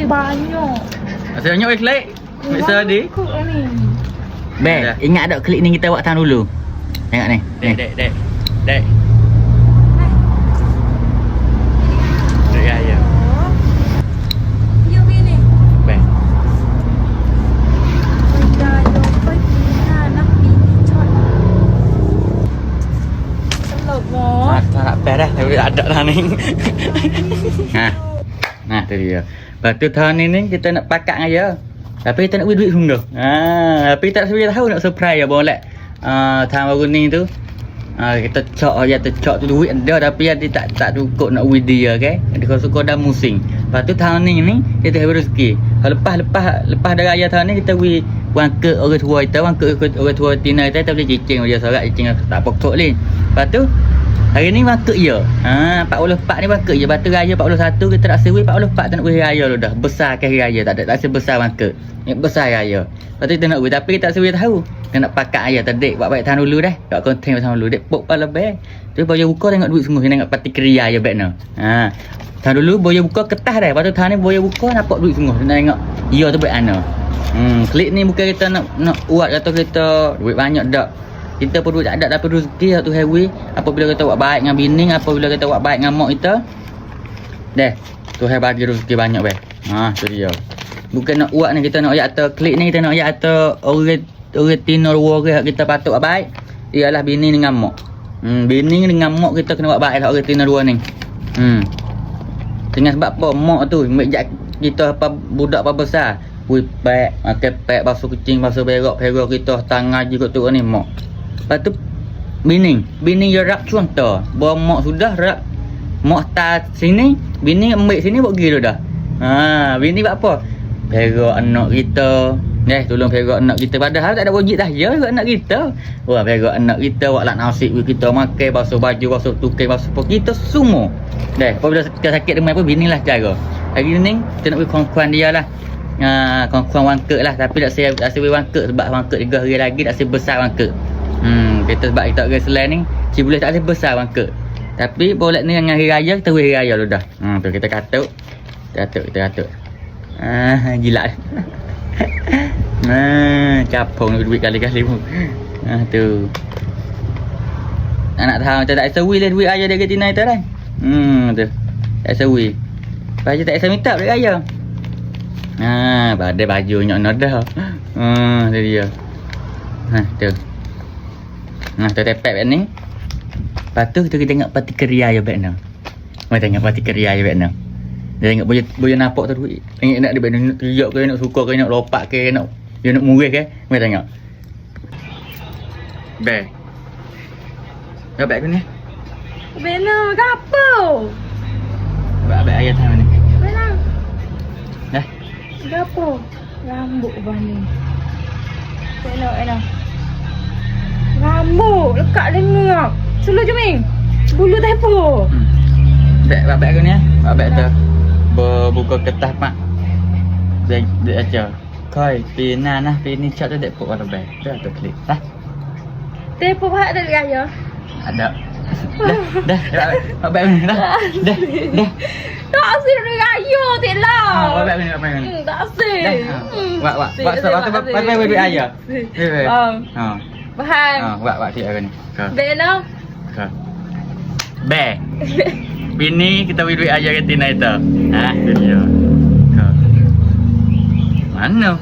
banyak. Masih banyak klik. Mixer tadi. Kok ni? Be, ingat tak klik ni kita buat tahun dulu. Tengok ni. Dek. Dek gaya. Dia ni. Be. Gaya pergi nak bini cot. Selok mo. Tak apa dah. Ada dah ni. Nah, tu dia. Lepas tu tahun ni kita nak pakat dengan dia. Tapi kita nak duit semua. Tapi tak sebenarnya tahu nak surprise ya boleh. Tahun baru ni tu kita cok aja tu duit ada tapi dia tak cukup nak duit dia okey. Dia suka dah musim. Lepas tu tahun ni kita habis rezeki. Lepas dah raya tahun ni kita bagi wang ke orang tua kita, wang ke orang tua tina kita boleh cicing dia sorak cicing tak pokok ni. Lepas tu hari ni wang ke ya. 44 ni wang ke ya. Lepas tu raya 41 kita nak sewi 44 tak nak bagi raya lu dah. Besar ke raya tak sebesar wang ke. Ni besar raya. Lepas tu kita nak bagi tapi kita tak sewi tahu. Kita nak pakat ayah tadi buat baik tahun dulu dah. Kat konten tahun dulu dek pok pala lebih. Tu boya buka tengok duit semua tengok pati keria ya baik no. Tahun dulu boya buka kertas dah. Lepas tu tahun ni boya buka nampak duit semua. Tengok ya tu baik ana. Klik ni bukan kita nak buat kata kita duit banyak dak. Kita pun duit tak ada tapi rezeki tu heavy. Apabila kita buat baik dengan bini, apabila kita buat baik dengan mak kita. Deh, tu hai bagi rezeki banyak baik. Tu dia. Bukan nak buat ni kita nak ayat atau klik ni kita nak ayat atau orang tino luar kita patut buat baik. Ialah bini dengan mak. Bini dengan mak kita kena buat baik lah orang tino luar ni. Dengan sebab apa mak tu mejak kita apa budak apa besar. Wui pek, makan pek basuh kucing, basuh berak kita tangan je kat tu ni mak. Lepas tu bini dia rap contoh. Bawa mak sudah rap mak tak sini, bini ambil sini buat gila dah. Bini buat apa? Perak anak kita. Tolong perak anak kita padahal tak ada wajib dah ya anak kita. Wah perak anak kita buat lak nasi kita makan, basuh baju, basuh tukai, basuh pok kita semua. Apabila kita sakit demam apa binilah cara. Hari ni kita nak bagi konkuan dia lah. Konkuan wangkek lah tapi tak saya wangkek sebab wangkek 3 hari lagi tak saya besar wangkek. Kita sebab kita orang Selan ni boleh tak boleh besar wangkek. Tapi boleh ni dengan hari raya kita hari raya lu dah. Tu kita katuk. Gila. Capung duit kali-kali pun. Tu. Anak tahu tak sewi lah duit ayah dia ke Tina itu dah. Tu. Tak sewi. Baju tak saya minta duit ayah. Pada baju nyok dah. Tu dia. Tu. Tu tepek ni. Lepas tu kita tengok pati keria je baik nak. Mai tengok pati keria je baik nak. Dia tengok boleh nampak tu duit. Tengok nak dia baik nak teriak ke nak suka ke nak lopak ke nak dia nak murih ke. Mai tengok. Baik. Dah baik ke ni? Bena gapo? Baik ayat time ni. Bena. Dah. Gapo? Rambut bani. Elok. Rambut lekat dengar. Sulu jeming. Bulu tepo. Baik aku ni ya. Baik tu. Buka kertas mak. Dia aja. Koi pina nah pini chat tu dek pok kalau baik. Tu atau klik. Dah. Tepo hak ada gaya. Ada. Dah. Baik ni dah. Dah. Tak asyik ada gaya tak lah. Baik ni. Tak asyik. Wak duit ayah. Bahan. Wak dia ni. Bena. Be. Bini kita beri duit ayah ke Tina itu. Tu dia. Mana?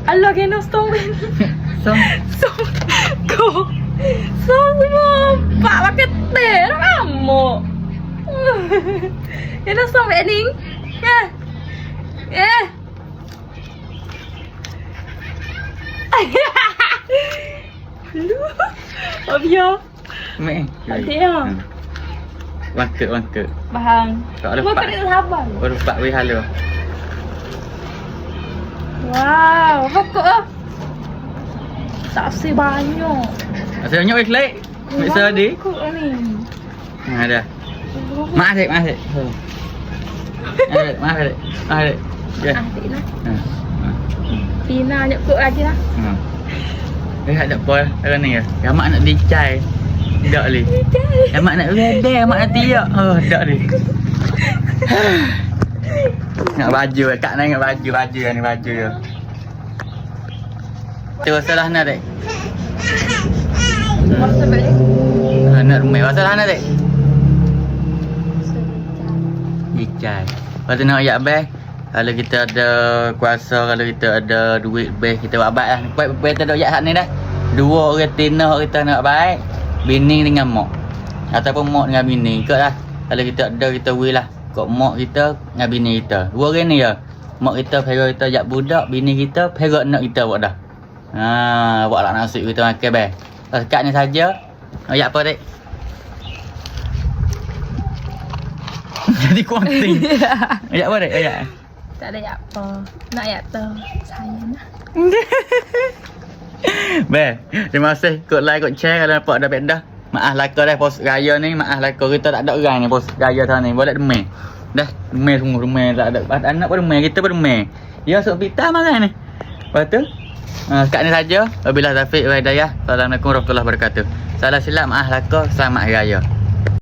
Allah kena stong ben. Song. Kau. Semua pak pakai teh kamu. Kena stong ben ning. Lu. Abia. Mek. Ada. Wangkek. Bahang. Tak ada Kau pak. kena sabar. Baru pak we halo. Wow, pokok. Tak sebanyak. Masih banyak we klik. Mixer tadi. Kok ni. Ada. Maaf dek. Maaf dek. Ya. Adik lah. Pina ajak kok lagi lah. Ada apa sekarang ni ya? Gamak nak dicai. Tak ni. Mak nak redek, mak nak tiak. Oh, tak ni. Nak baju, kak nak ingat baju ni baju dia. Terus salah nak dek. Masa balik. Nak rumah salah nak dek. Ijai. Lepas tu nak ayat beg. Kalau kita ada kuasa, kalau kita ada duit beg, kita buat baik lah. Lepas kita ada ayat saat ni dah. Dua orang tina kita nak baik. Bini dengan mak. Ataupun mak dengan bini. Ikut lah. Kalau kita ada, kita will lah. Kok mak kita dengan bini kita. Dua orang ni ya. Mak kita pergi kita ajak budak. Bini kita pergi nak kita buat dah. Buat lah nasi kita makan beg. Sekat ni saja. Ayat apa dek? Jadi kuanting. Ayat apa dek? Ayat. Tak ada apa. Nak ayat tu. Saya nak. Be, terima kasih kod like, kod share kalau nampak dah dah. Maaf laka dah pos raya ni, maaf laka kita tak ada orang ni pos raya sana ni. Boleh demam. Dah, demam semua, demam tak ada. Anak pun demam, kita pun demam. Ya sok pita makan ni. Lepas tu sekat ni saja. Wabillahi taufiq wal hidayah. Assalamualaikum warahmatullahi wabarakatuh. Salah silap maaf laka, selamat hari raya.